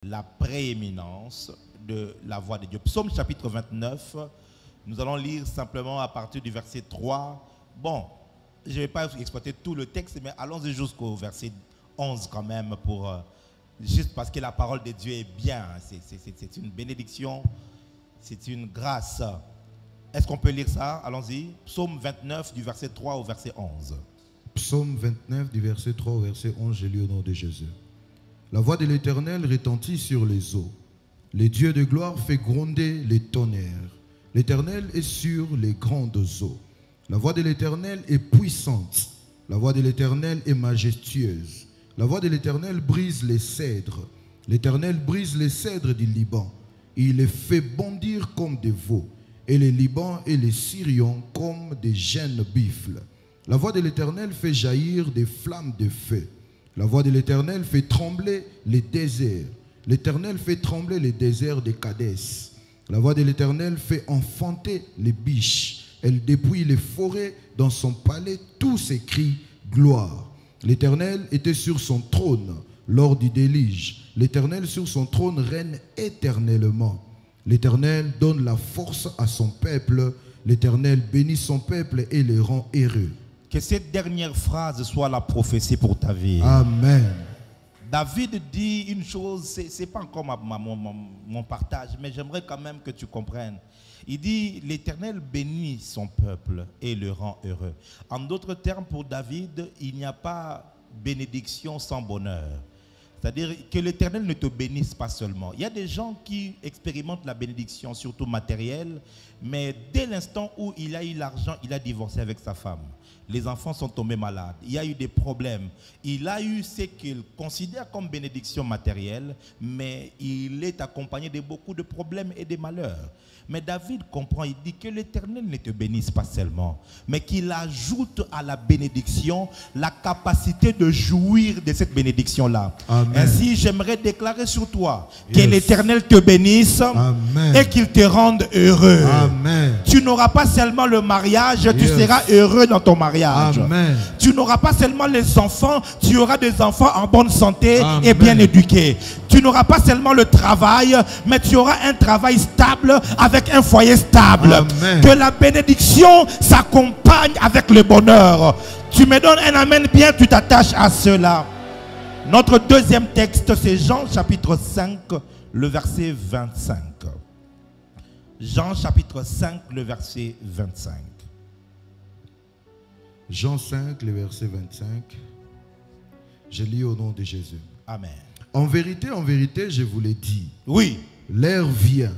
la prééminence de la voix de Dieu. Psaume chapitre 29, nous allons lire simplement à partir du verset 3. Bon, je ne vais pas exploiter tout le texte, mais allons-y jusqu'au verset 11 quand même, juste parce que la parole de Dieu est bien. C'est une bénédiction, c'est une grâce. Est-ce qu'on peut lire ça? Allons-y. Psaume 29 du verset 3 au verset 11. Psaume 29 du verset 3 au verset 11, je lis au nom de Jésus. La voix de l'Éternel retentit sur les eaux. Les dieux de gloire fait gronder les tonnerres. L'Éternel est sur les grandes eaux. La voix de l'Éternel est puissante. La voix de l'Éternel est majestueuse. La voix de l'Éternel brise les cèdres. L'Éternel brise les cèdres du Liban. Il les fait bondir comme des veaux. Et les Libans et les Syriens comme des jeunes buffles. La voix de l'Éternel fait jaillir des flammes de feu. La voix de l'Éternel fait trembler les déserts. L'Éternel fait trembler les déserts de Kadès. La voix de l'Éternel fait enfanter les biches. Elle dépouille les forêts. Dans son palais, tous crient gloire. L'Éternel était sur son trône lors du déluge. L'Éternel sur son trône règne éternellement. L'Éternel donne la force à son peuple. L'Éternel bénit son peuple et les rend heureux. Que cette dernière phrase soit la prophétie pour ta vie. Amen. David dit une chose, ce n'est pas encore mon partage, mais j'aimerais quand même que tu comprennes. Il dit, l'Éternel bénit son peuple et le rend heureux. En d'autres termes, pour David, il n'y a pas bénédiction sans bonheur. C'est-à-dire que l'Éternel ne te bénisse pas seulement. Il y a des gens qui expérimentent la bénédiction, surtout matérielle, mais dès l'instant où il a eu l'argent, il a divorcé avec sa femme. Les enfants sont tombés malades. Il y a eu des problèmes. Il a eu ce qu'il considère comme bénédiction matérielle, mais il est accompagné de beaucoup de problèmes et de malheurs. Mais David comprend, il dit que l'Éternel ne te bénisse pas seulement, mais qu'il ajoute à la bénédiction la capacité de jouir de cette bénédiction-là. Ainsi, j'aimerais déclarer sur toi que l'Éternel te bénisse. Amen. Et qu'il te rende heureux. Amen. Tu n'auras pas seulement le mariage, tu seras heureux dans ton mariage. Amen. Tu n'auras pas seulement les enfants, tu auras des enfants en bonne santé et bien éduqués. Tu n'auras pas seulement le travail, mais tu auras un travail stable avec un foyer stable. Amen. Que la bénédiction s'accompagne avec le bonheur. Tu me donnes un amen bien, tu t'attaches à cela. Notre deuxième texte, c'est Jean chapitre 5, le verset 25. Jean chapitre 5, le verset 25. Jean 5, le verset 25. Je lis au nom de Jésus. Amen. En vérité, je vous l'ai dit. Oui. L'heure vient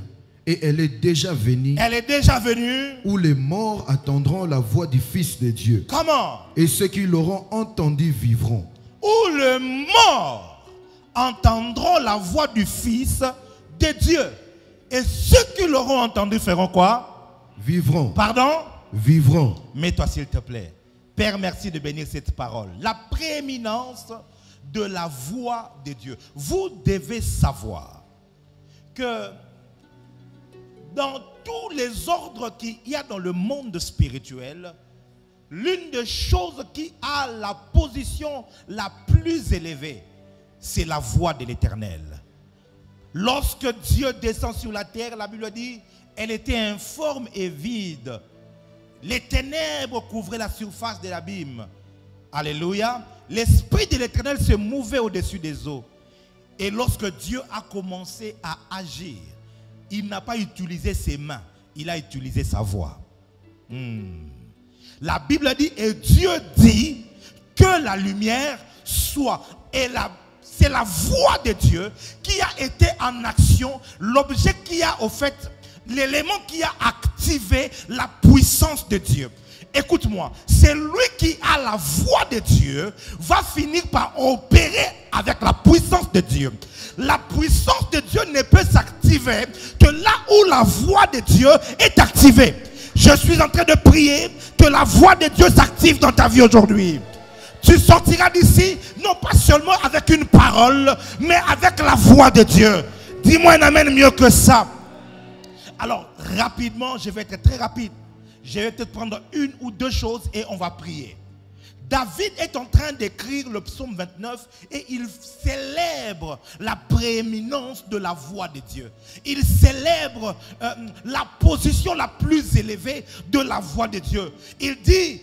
et elle est déjà venue. Elle est déjà venue. Où les morts attendront la voix du Fils de Dieu. Comment? Et ceux qui l'auront entendu vivront. Où les morts entendront la voix du Fils de Dieu. Et ceux qui l'auront entendu feront quoi? Vivront. Pardon? Vivront. Mets-toi s'il te plaît. Père, merci de bénir cette parole. La prééminence de la voix de Dieu. Vous devez savoir que dans tous les ordres qu'il y a dans le monde spirituel, l'une des choses qui a la position la plus élevée, c'est la voix de l'Éternel. Lorsque Dieu descend sur la terre, la Bible dit, elle était informe et vide. Les ténèbres couvraient la surface de l'abîme. Alléluia. L'Esprit de l'Éternel se mouvait au-dessus des eaux. Et lorsque Dieu a commencé à agir, il n'a pas utilisé ses mains, il a utilisé sa voix. La Bible dit, et Dieu dit que la lumière soit. Et c'est la voix de Dieu qui a été en action, l'objet qui a au fait, l'élément qui a activé la puissance de Dieu. Écoute-moi, c'est lui qui a la voix de Dieu, va finir par opérer avec la puissance de Dieu. La puissance de Dieu ne peut s'activer que là où la voix de Dieu est activée. Je suis en train de prier que la voix de Dieu s'active dans ta vie aujourd'hui. Tu sortiras d'ici, non pas seulement avec une parole, mais avec la voix de Dieu. Dis-moi un amen mieux que ça. Alors, rapidement, je vais être très rapide. Je vais te prendre une ou deux choses et on va prier. David est en train d'écrire le psaume 29 et il célèbre la prééminence de la voix de Dieu. Il célèbre la position la plus élevée de la voix de Dieu. Il dit: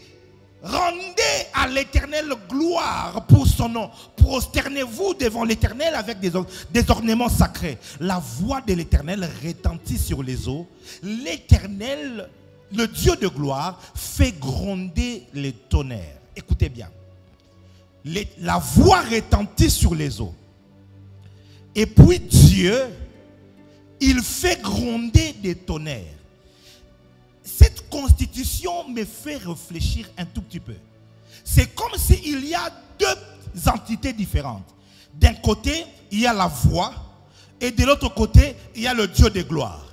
rendez à l'Éternel gloire pour son nom. Prosternez-vous devant l'Éternel avec des ornements sacrés. La voix de l'Éternel retentit sur les eaux. L'Éternel, le Dieu de gloire, fait gronder les tonnerres. Écoutez bien. La voix retentit sur les eaux. Et puis Dieu, il fait gronder des tonnerres. Cette constitution me fait réfléchir un tout petit peu. C'est comme s'il y a deux entités différentes. D'un côté, il y a la voix, et de l'autre côté, il y a le Dieu de gloire.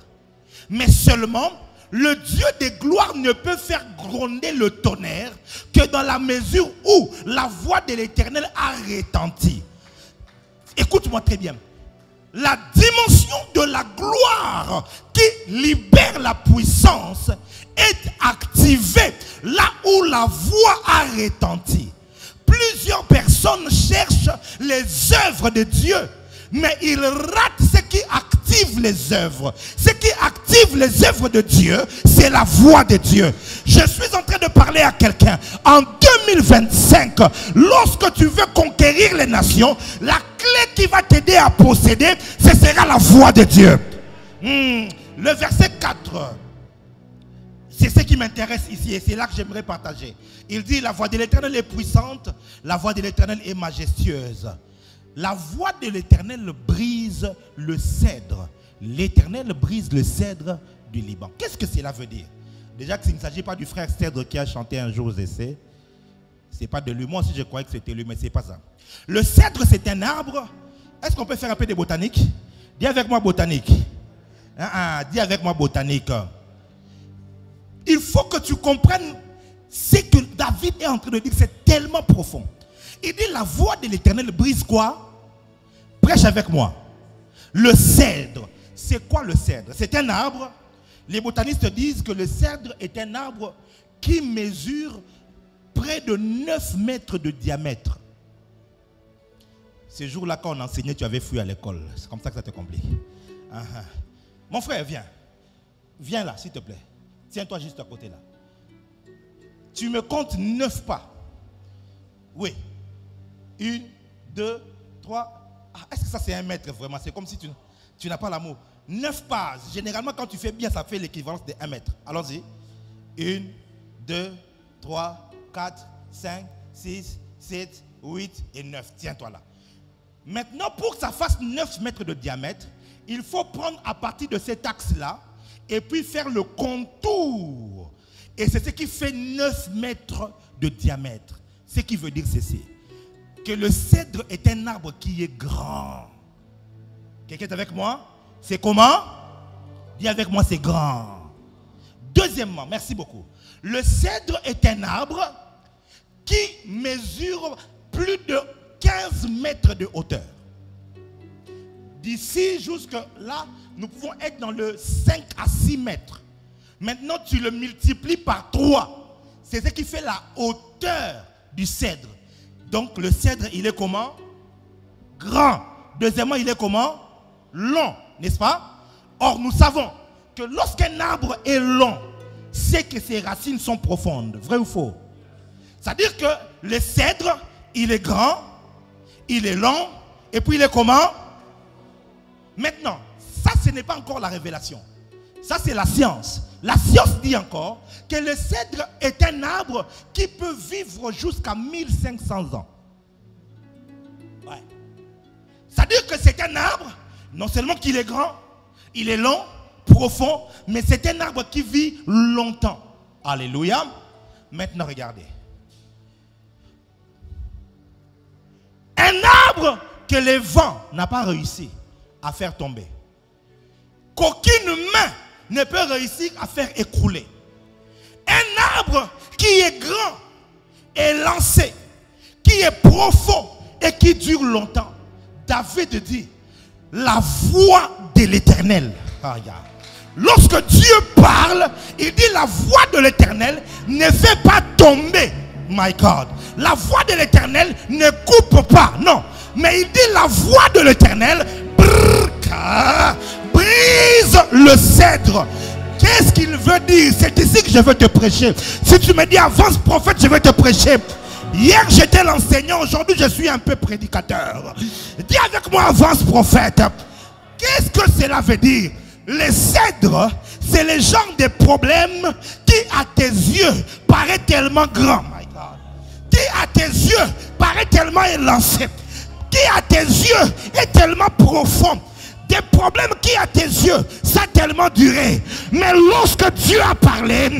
Mais seulement, le Dieu de gloire ne peut faire gronder le tonnerre que dans la mesure où la voix de l'Éternel a retenti. Écoute-moi très bien. La dimension de la gloire qui libère la puissance est activée là où la voix a retenti. Plusieurs personnes cherchent les œuvres de Dieu, mais ils ratent ce qui active les œuvres. Ce qui active les œuvres de Dieu, c'est la voix de Dieu. Je suis en train de parler à quelqu'un. En 2025, lorsque tu veux conquérir les nations, la clé qui va t'aider à posséder, ce sera la voix de Dieu. Le verset 4, c'est ce qui m'intéresse ici et c'est là que j'aimerais partager. Il dit: la voix de l'Éternel est puissante, la voix de l'Éternel est majestueuse. La voix de l'Éternel brise le cèdre. L'Éternel brise le cèdre du Liban. Qu'est-ce que cela veut dire? Déjà qu'il ne s'agit pas du frère Cèdre qui a chanté un jour aux essais. Ce n'est pas de lui. Moi aussi je croyais que c'était lui, mais ce n'est pas ça. Le cèdre, c'est un arbre. Est-ce qu'on peut faire un peu de botanique? Dis avec moi botanique. Dis avec moi botanique. Il faut que tu comprennes ce que David est en train de dire. C'est tellement profond. Il dit: la voix de l'Éternel brise quoi? Prêche avec moi. Le cèdre. C'est quoi le cèdre? C'est un arbre. Les botanistes disent que le cèdre est un arbre qui mesure près de 9 mètres de diamètre. Ces jours-là, quand on enseignait, tu avais fui à l'école. C'est comme ça que ça te complique. Mon frère, viens. Viens là, s'il te plaît. Tiens-toi juste à côté là. Tu me comptes 9 pas. Oui. 1, 2, 3. Est-ce que ça c'est 1 mètre vraiment? C'est comme si tu n'as pas l'amour. 9 pas. Généralement, quand tu fais bien, ça fait l'équivalence de 1 mètre. Allons-y. 1, 2, 3, 4, 5, 6, 7, 8 et 9. Tiens-toi là. Maintenant, pour que ça fasse 9 mètres de diamètre, il faut prendre à partir de cet axe-là et puis faire le contour. Et c'est ce qui fait 9 mètres de diamètre. Ce qui veut dire ceci: que le cèdre est un arbre qui est grand. Quelqu'un est avec moi? C'est comment? Dis avec moi, c'est grand. Deuxièmement, merci beaucoup. Le cèdre est un arbre qui mesure plus de 15 mètres de hauteur. D'ici jusque là, nous pouvons être dans le 5 à 6 mètres. Maintenant, tu le multiplies par 3. C'est ce qui fait la hauteur du cèdre. Donc, le cèdre, il est comment? Grand. Deuxièmement, il est comment? Long, n'est-ce pas? Or, nous savons que lorsqu'un arbre est long, c'est que ses racines sont profondes. Vrai ou faux? C'est-à-dire que le cèdre, il est grand, il est long, et puis il est comment? Maintenant, ça, ce n'est pas encore la révélation. Ça, c'est la science. La science dit encore que le cèdre est un arbre qui peut vivre jusqu'à 1500 ans. Ouais. C'est-à-dire que c'est un arbre, non seulement qu'il est grand, il est long, profond, mais c'est un arbre qui vit longtemps. Alléluia. Maintenant, regardez. Un arbre que le vent n'a pas réussi à faire tomber. Qu'aucune main ne peut réussir à faire écrouler. Un arbre qui est grand et lancé, qui est profond et qui dure longtemps. David dit: la voix de l'Éternel. Lorsque Dieu parle, il dit: la voix de l'Éternel ne fait pas tomber. My God. la voix de l'Éternel ne coupe pas, non. Mais il dit la voix de l'Éternel brise le cèdre. Qu'est-ce qu'il veut dire? C'est ici que je veux te prêcher. Si tu me dis avance prophète, je vais te prêcher. Hier j'étais l'enseignant, aujourd'hui je suis un peu prédicateur. Dis avec moi avance prophète. Qu'est-ce que cela veut dire? Les cèdres, c'est le genre de problème qui à tes yeux paraît tellement grand. My God. Qui à tes yeux paraît tellement élancé. Qui à tes yeux est tellement profond. Des problèmes qui à tes yeux, ça a tellement duré. Mais lorsque Dieu a parlé,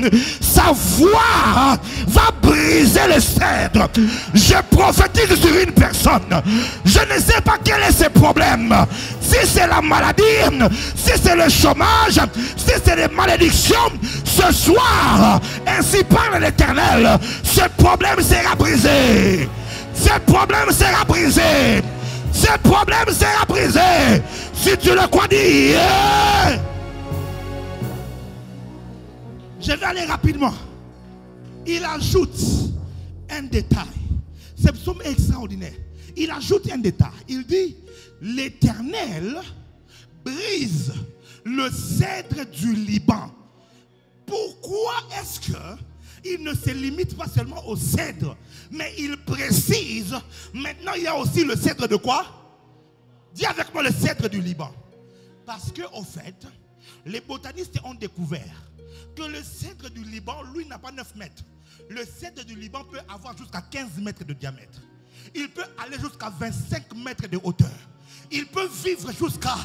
sa voix va briser les cèdres. Je prophétise sur une personne. Je ne sais pas quel est ce problème. Si c'est la maladie, si c'est le chômage, si c'est les malédictions, ce soir, ainsi parle l'Éternel, ce problème sera brisé. Ce problème sera brisé. Ce problème sera brisé. Si tu le crois, dis. Je vais aller rapidement. Il ajoute un détail. Ce psaume est extraordinaire. Il ajoute un détail. Il dit, l'Éternel brise le cèdre du Liban. Pourquoi est-ce que il ne se limite pas seulement au cèdre, mais il précise, maintenant il y a aussi le cèdre de quoi? Dis avec moi le cèdre du Liban. Parce que au fait, les botanistes ont découvert que le cèdre du Liban, lui, n'a pas 9 mètres. Le cèdre du Liban peut avoir jusqu'à 15 mètres de diamètre. Il peut aller jusqu'à 25 mètres de hauteur. Il peut vivre jusqu'à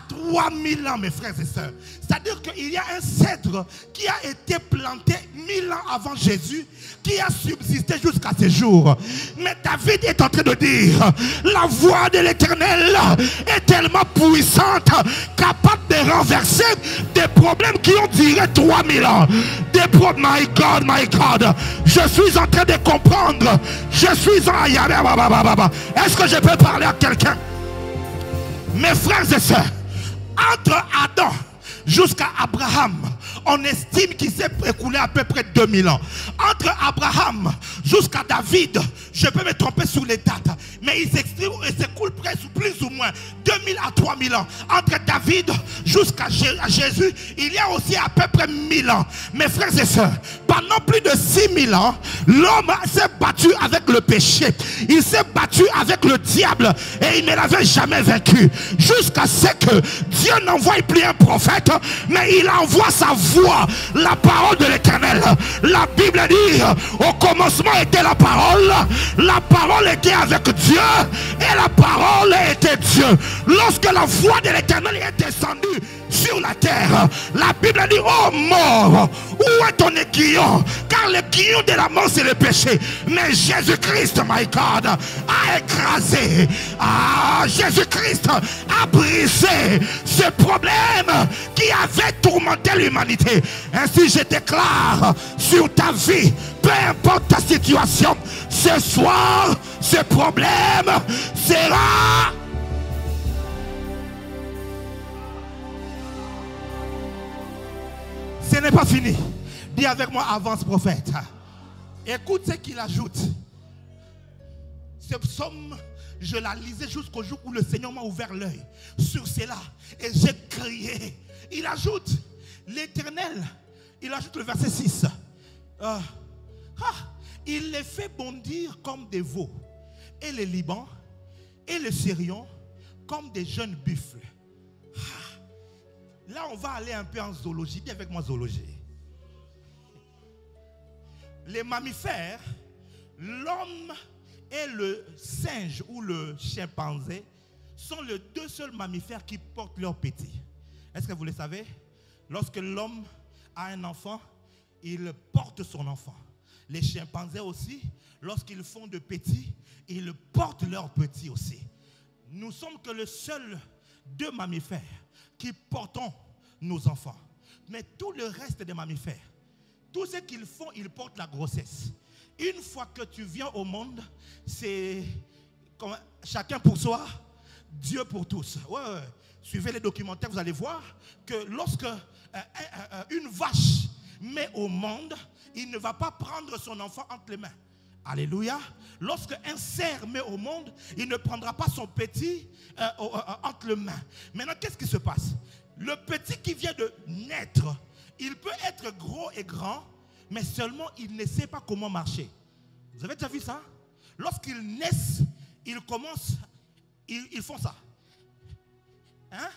3000 ans, mes frères et sœurs. C'est-à-dire qu'il y a un cèdre qui a été planté 1000 ans avant Jésus, qui a subsisté jusqu'à ces jours. Mais David est en train de dire, la voix de l'Éternel est tellement puissante, capable de renverser des problèmes qui ont duré 3000 ans. Des problèmes, my God, je suis en train de comprendre. Je suis en... Est-ce que je peux parler à quelqu'un? Mes frères et sœurs, entre Adam jusqu'à Abraham, on estime qu'il s'est écoulé à peu près 2000 ans. Entre Abraham jusqu'à David, je peux me tromper sur les dates, mais il s'écoule presque plus ou moins 2000 à 3000 ans. Entre David jusqu'à Jésus, il y a aussi à peu près 1000 ans. Mes frères et sœurs, pendant plus de 6000 ans, l'homme s'est battu avec le péché. Il s'est battu avec le diable et il ne l'avait jamais vaincu. Jusqu'à ce que Dieu n'envoie plus un prophète, mais il envoie sa voix, la parole de l'Éternel. La Bible dit, au commencement était la parole était avec Dieu et la parole était Dieu. Lorsque la voix de l'Éternel est descendue sur la terre, la Bible dit, oh mort, où est ton aiguillon? Car l'aiguillon de la mort c'est le péché, mais Jésus-Christ, my God, a écrasé, Jésus-Christ a brisé ce problème qui avait tourmenté l'humanité. Ainsi je déclare sur ta vie, peu importe ta situation, ce soir ce problème sera... Ce n'est pas fini. Dis avec moi, avance prophète. Écoute ce qu'il ajoute. Ce psaume, je la lisais jusqu'au jour où le Seigneur m'a ouvert l'œil sur cela. Et j'ai crié. Il ajoute, l'Éternel, il ajoute le verset 6. Il les fait bondir comme des veaux. Et les Liban et les Syriens comme des jeunes buffles. Là, on va aller un peu en zoologie. Dis avec moi zoologie. Les mammifères, l'homme et le singe ou le chimpanzé sont les deux seuls mammifères qui portent leurs petits. Est-ce que vous le savez? Lorsque l'homme a un enfant, il porte son enfant. Les chimpanzés aussi, lorsqu'ils font de petits, ils portent leurs petits aussi. Nous sommes que les seuls deux mammifères qui portons nos enfants. Mais tout le reste des mammifères, tout ce qu'ils font, ils portent la grossesse. Une fois que tu viens au monde, c'est chacun pour soi, Dieu pour tous. Ouais. Suivez les documentaires, vous allez voir que lorsque une vache met au monde, il ne va pas prendre son enfant entre les mains. Alléluia. Lorsque un cerf met au monde, il ne prendra pas son petit entre les mains. Maintenant, qu'est-ce qui se passe? Le petit qui vient de naître, il peut être gros et grand, mais seulement il ne sait pas comment marcher. Vous avez déjà vu ça? Lorsqu'ils naissent, ils commencent, ils font ça. Hein?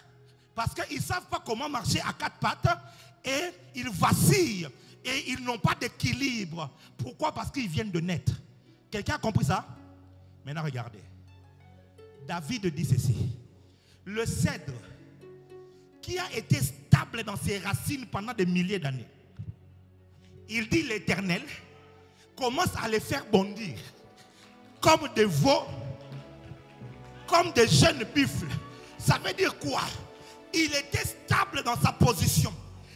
Parce qu'ils ne savent pas comment marcher à quatre pattes et ils vacillent et ils n'ont pas d'équilibre. Pourquoi? Parce qu'ils viennent de naître. Quelqu'un a compris ça? Maintenant regardez. David dit ceci. Le cèdre qui a été stable dans ses racines pendant des milliers d'années. Il dit l'Éternel commence à les faire bondir comme des veaux, comme des jeunes buffles. Ça veut dire quoi? Il était stable dans sa position.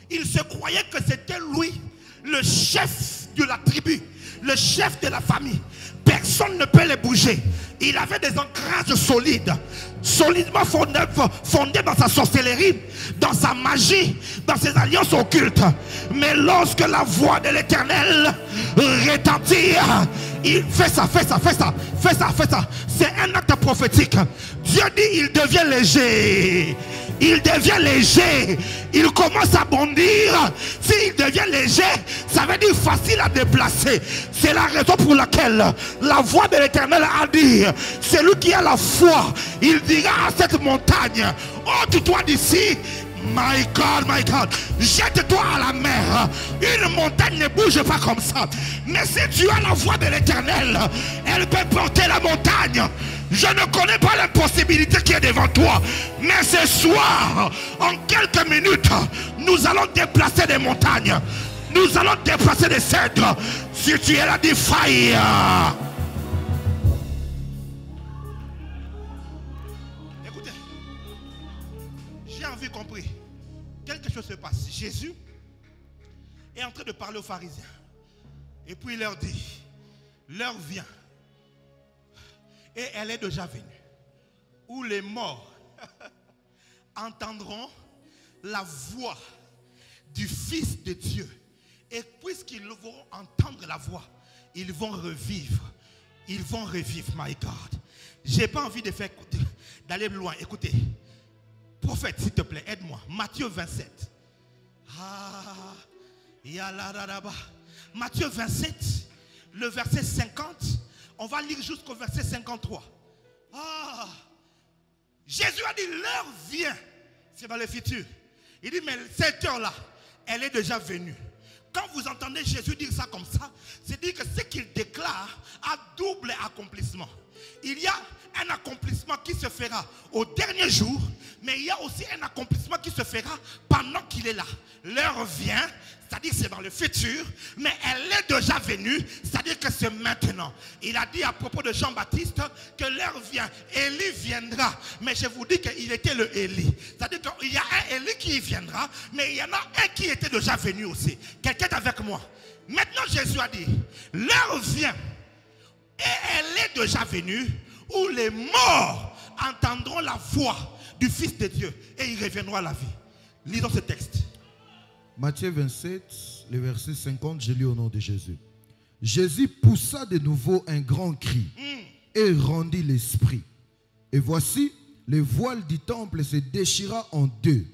Il se croyait que c'était lui, le chef de la tribu, le chef de la famille. Personne ne peut les bouger. Il avait des ancrages solides, solidement fondés dans sa sorcellerie, dans sa magie, dans ses alliances occultes. Mais lorsque la voix de l'Éternel retentit, il fait ça. C'est un acte prophétique. Dieu dit, il devient léger. Il devient léger. Il commence à bondir. S'il devient léger, ça veut dire facile à déplacer. C'est la raison pour laquelle la voix de l'Éternel a dit, celui qui a la foi, il dira à cette montagne, ôte-toi d'ici. My God, jette-toi à la mer. Une montagne ne bouge pas comme ça. Mais si tu as la voix de l'Éternel, elle peut porter la montagne. Je ne connais pas l'impossibilité qui est devant toi. Mais ce soir, en quelques minutes, nous allons déplacer des montagnes. Nous allons déplacer des cèdres. Si tu es là, dis fire. Écoutez, j'ai envie compris. Quelque chose se passe. Jésus est en train de parler aux pharisiens. Et puis il leur dit, l'heure vient. Et elle est déjà venue. Où les morts entendront la voix du Fils de Dieu. Et puisqu'ils vont entendre la voix, ils vont revivre. Ils vont revivre, my God. J'ai pas envie d'aller loin. Écoutez. Prophète, s'il te plaît, aide-moi. Matthieu 27. Matthieu 27, le verset 50. On va lire jusqu'au verset 53. Jésus a dit, l'heure vient. C'est dans le futur. Il dit, mais cette heure-là, elle est déjà venue. Quand vous entendez Jésus dire ça comme ça, c'est dire que ce qu'il déclare a double accomplissement. Il y a un accomplissement qui se fera au dernier jour, mais il y a aussi un accomplissement qui se fera pendant qu'il est là. L'heure vient, c'est-à-dire que c'est dans le futur, mais elle est déjà venue, c'est-à-dire que c'est maintenant. Il a dit à propos de Jean-Baptiste que l'heure vient, Élie viendra, mais je vous dis qu'il était le Élie. C'est-à-dire qu'il y a un Élie qui viendra, mais il y en a un qui était déjà venu aussi. Quelqu'un est avec moi. Maintenant Jésus a dit, l'heure vient, et elle est déjà venue, où les morts entendront la voix du Fils de Dieu et ils reviendront à la vie. Lisons ce texte. Matthieu 27, le verset 50, je lis au nom de Jésus. Jésus poussa de nouveau un grand cri et rendit l'esprit. Et voici, le voile du temple se déchira en deux,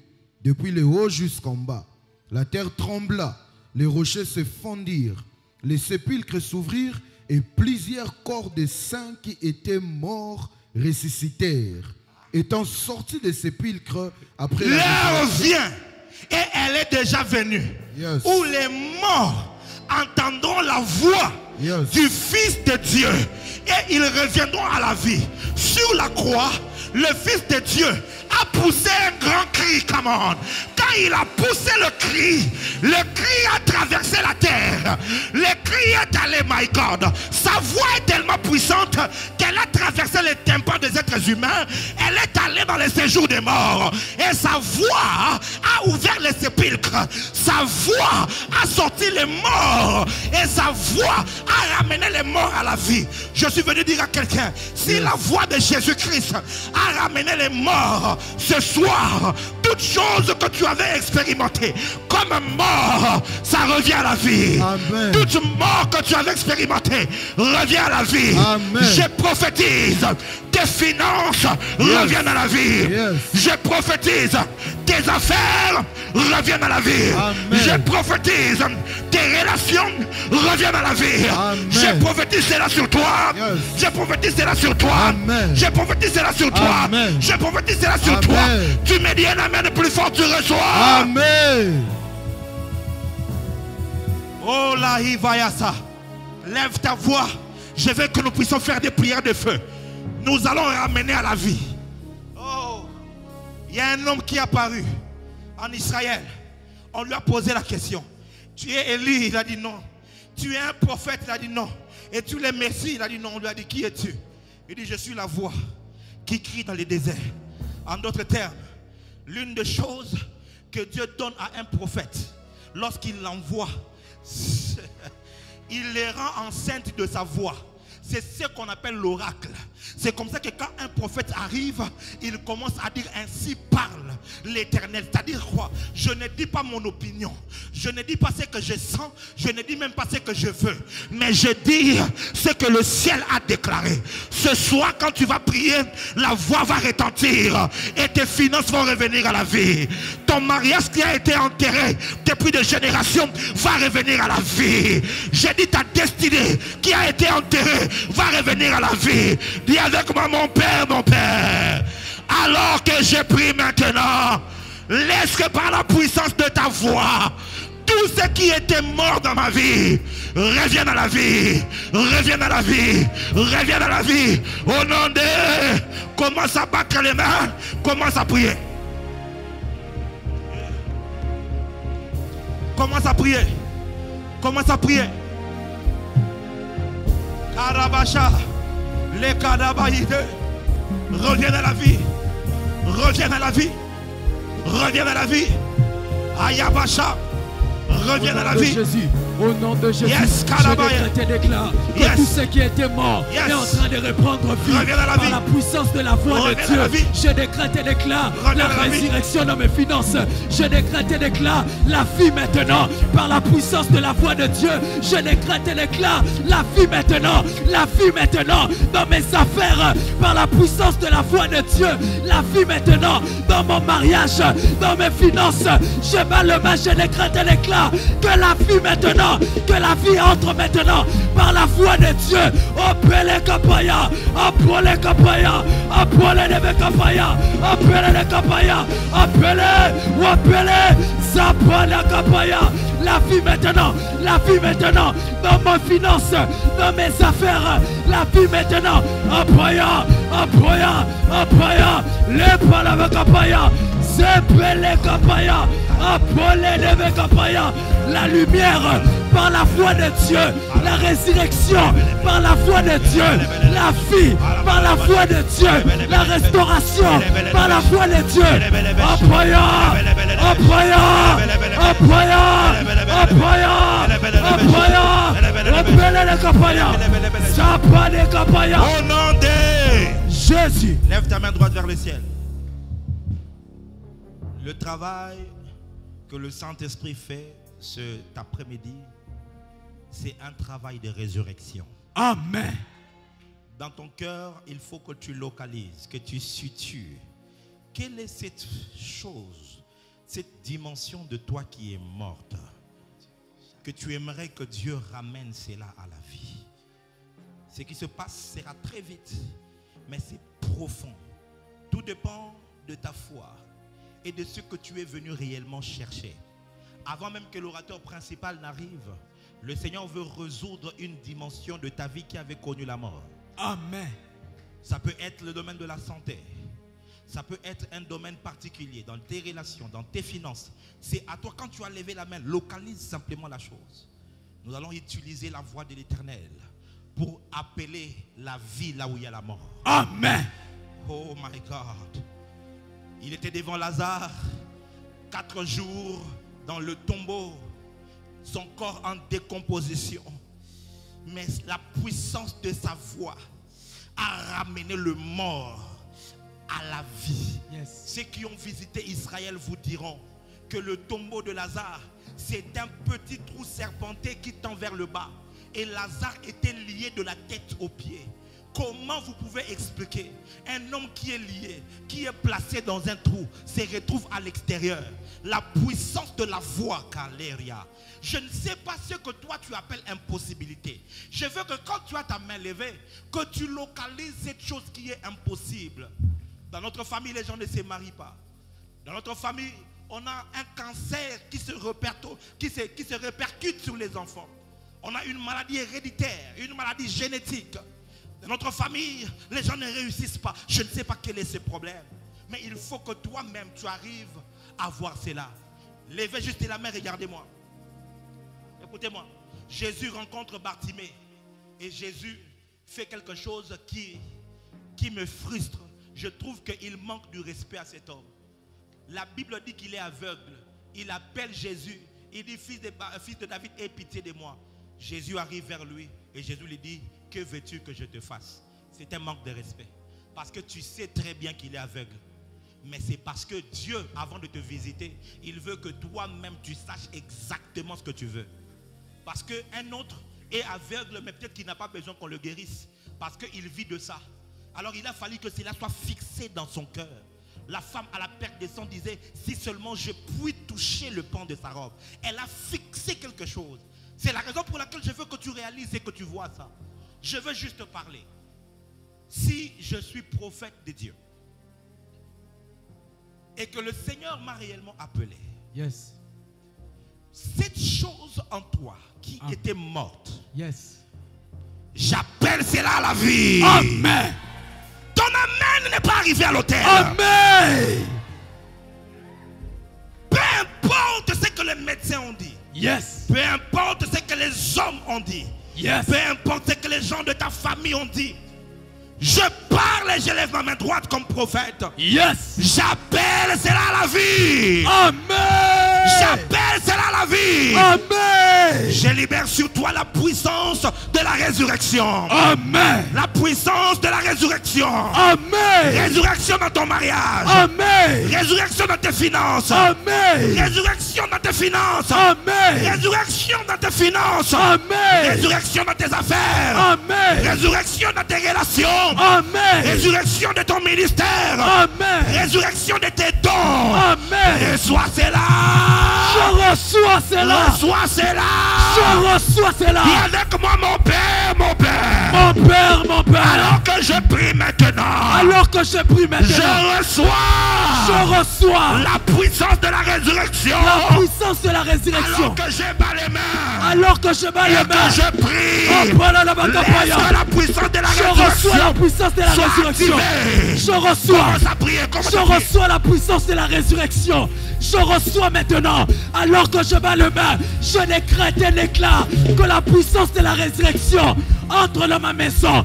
depuis le haut jusqu'en bas. La terre trembla, les rochers se fendirent, les sépulcres s'ouvrirent et plusieurs corps de saints qui étaient morts ressuscitèrent. Étant sortis des sépulcres après la l'heure vient et elle est déjà venue. Yes. Où les morts entendront la voix du Fils de Dieu et ils reviendront à la vie. Sur la croix, le Fils de Dieu a poussé un grand cri. Come on. Quand il a poussé le cri a traversé la terre. Le cri est allé, my God. Sa voix est tellement puissante qu'elle a traversé les tympans des êtres humains. Elle est allée dans les séjours des morts. Et sa voix a a ouvert les sépulcres. Sa voix a sorti les morts. Et sa voix a ramené les morts à la vie. Je suis venu dire à quelqu'un, si la voix de Jésus-Christ a ramené les morts ce soir, toute chose que tu avais expérimentée comme mort, ça revient à la vie. Amen. Toute mort que tu avais expérimentée revient à la vie. Amen. Je prophétise, tes finances reviennent à la vie. Yes. Je prophétise, tes affaires reviennent à la vie. Amen. Je prophétise, tes relations reviennent à la vie. Amen. Je prophétise cela sur toi. Yes. Je prophétise cela sur toi. Amen. Je prophétise cela sur toi. Amen. Je prophétise cela sur Amen. toi. Tu me dis un amen de plus fort, tu reçois. Amen. Oh la Hivayasa. Lève ta voix. Je veux que nous puissions faire des prières de feu. Nous allons ramener à la vie. Oh, il y a un homme qui est apparu en Israël. On lui a posé la question. Tu es Élie? Il a dit non. Tu es un prophète? Il a dit non. Et tu es Messie? Il a dit non. On lui a dit, qui es-tu? Il dit, je suis la voix qui crie dans les déserts. En d'autres termes, l'une des choses que Dieu donne à un prophète lorsqu'il l'envoie, il les rend enceintes de sa voix. C'est ce qu'on appelle l'oracle. C'est comme ça que quand un prophète arrive, il commence à dire ainsi parle l'Éternel. C'est-à-dire quoi? Je ne dis pas mon opinion. Je ne dis pas ce que je sens. Je ne dis même pas ce que je veux. Mais je dis ce que le ciel a déclaré. Ce soir, quand tu vas prier, la voix va retentir et tes finances vont revenir à la vie. Ton mariage qui a été enterré depuis des générations va revenir à la vie. J'ai dit ta destinée qui a été enterrée va revenir à la vie. Dis avec moi, mon Père, mon Père. Alors que je prie maintenant, laisse que par la puissance de ta voix, tout ce qui était mort dans ma vie revienne à la vie, revienne à la vie, revienne à la vie. Au nom de... Commence à battre les mains, commence à prier. Commence à prier. Commence à prier. Karabacha, les Kadabaïde, reviennent à la vie. Reviennent à la vie. Reviennent à la vie. Ayabacha, reviennent à la vie. Jésus. Au nom de Jésus, Yes, je décrète et déclare que Yes. tout ce qui était mort Yes. est en train de reprendre vie Reviens à la par vie. la puissance de la voix Reviens de à Dieu. la vie. Je décrète et déclare Reviens la à la vie. résurrection dans mes finances. Je décrète et déclare la vie maintenant par la puissance de la voix de Dieu. Je décrète et déclare la vie maintenant dans mes affaires par la puissance de la voix de Dieu. La vie maintenant dans mon mariage, dans mes finances. Je bats le mal, je décrète et déclare que la vie maintenant, que la vie entre maintenant par la voix de Dieu. Appelez Kapaya, appelez Kapaya, appelez les Kapaya, appelez les Kapaya, appelez Zapala Kapaya. La vie maintenant dans mes finances, dans mes affaires. La vie maintenant, Apaya, les Palava Kapaya, Zepele Kapaya, appelez les Kapaya. La lumière par la voix de Dieu, la résurrection par la voix de Dieu, la vie par la voix de Dieu, la restauration par la voix de Dieu. Apaya, Au nom de Jésus. Lève ta main droite vers le ciel. Le travail que le Saint-Esprit fait cet après-midi, c'est un travail de résurrection. Amen. Dans ton cœur, il faut que tu localises, que tu situes. Quelle est cette chose, cette dimension de toi qui est morte, que tu aimerais que Dieu ramène cela à la vie? Ce qui se passe sera très vite, mais c'est profond. Tout dépend de ta foi et de ce que tu es venu réellement chercher. Avant même que l'orateur principal n'arrive, le Seigneur veut résoudre une dimension de ta vie qui avait connu la mort. Amen. Ça peut être le domaine de la santé. Ça peut être un domaine particulier dans tes relations, dans tes finances. C'est à toi, quand tu as levé la main, localise simplement la chose. Nous allons utiliser la voix de l'Éternel pour appeler la vie là où il y a la mort. Amen. Oh my God. Il était devant Lazare. 4 jours dans le tombeau, son corps en décomposition. Mais la puissance de sa voix a ramené le mort à la vie. Yes. Ceux qui ont visité Israël vous diront que le tombeau de Lazare, c'est un petit trou serpenté qui tend vers le bas. Et Lazare était lié de la tête aux pieds. Comment vous pouvez expliquer un homme qui est lié, qui est placé dans un trou, se retrouve à l'extérieur? La puissance de la voix, Kaleria. Je ne sais pas ce que toi tu appelles impossibilité. Je veux que quand tu as ta main levée, que tu localises cette chose qui est impossible. Dans notre famille, les gens ne se marient pas. Dans notre famille, on a un cancer qui se répercute sur les enfants. On a une maladie héréditaire, une maladie génétique. Dans notre famille, les gens ne réussissent pas. Je ne sais pas quel est ce problème. Mais il faut que toi-même, tu arrives à voir cela. Levez juste la main, regardez-moi. Écoutez-moi. Jésus rencontre Bartimée. Et Jésus fait quelque chose qui me frustre. Je trouve qu'il manque du respect à cet homme. La Bible dit qu'il est aveugle. Il appelle Jésus. Il dit, fils de David, aie pitié de moi. Jésus arrive vers lui et Jésus lui dit, que veux-tu que je te fasse? C'est un manque de respect. Parce que tu sais très bien qu'il est aveugle. Mais c'est parce que Dieu, avant de te visiter, il veut que toi-même tu saches exactement ce que tu veux. Parce qu'un autre est aveugle, mais peut-être qu'il n'a pas besoin qu'on le guérisse. Parce qu'il vit de ça. Alors il a fallu que cela soit fixé dans son cœur. La femme à la perte des sang disait, si seulement je puis toucher le pan de sa robe. Elle a fixé quelque chose. C'est la raison pour laquelle je veux que tu réalises et que tu vois ça. Je veux juste parler. Si je suis prophète de Dieu et que le Seigneur m'a réellement appelé, Yes. cette chose en toi qui était morte, Yes. j'appelle cela à la vie. Amen. Ton amen n'est pas arrivé à l'autel. Amen. Peu importe ce que les médecins ont dit. Yes. Peu importe ce que les hommes ont dit. Yes. Peu importe ce que les gens de ta famille ont dit. Je parle et je lève ma main droite comme prophète. Yes. J'appelle cela à la vie. Amen. J'appelle cela à la vie. Amen. Je libère sur toi la puissance de la résurrection. Amen. La puissance de la résurrection. Amen. Résurrection dans ton mariage. Amen. Résurrection dans tes finances. Amen. Résurrection dans tes finances. Amen. Résurrection dans tes finances. Amen. Résurrection dans tes affaires. Amen. Résurrection dans tes relations. Amen. Résurrection de ton ministère. Amen. Résurrection de tes dons. Amen. Reçois cela. Je reçois cela. Reçois cela. Je reçois cela. Dis avec moi, mon Père, mon Père. Mon Père, mon Père. Alors que je prie maintenant. Alors que je prie maintenant. Je reçois. Je reçois la puissance de la résurrection. la puissance de la résurrection. Alors que je bats les mains. Alors que je bats les mains. Que je prie. Oh, voilà la laisse que la puissance de la je résurrection. reçois la puissance de la résurrection. Je reçois. Je reçois la puissance de la résurrection. Je reçois maintenant. Alors que je bats les mains, je décrète un éclat que la puissance de la résurrection entre dans ma maison.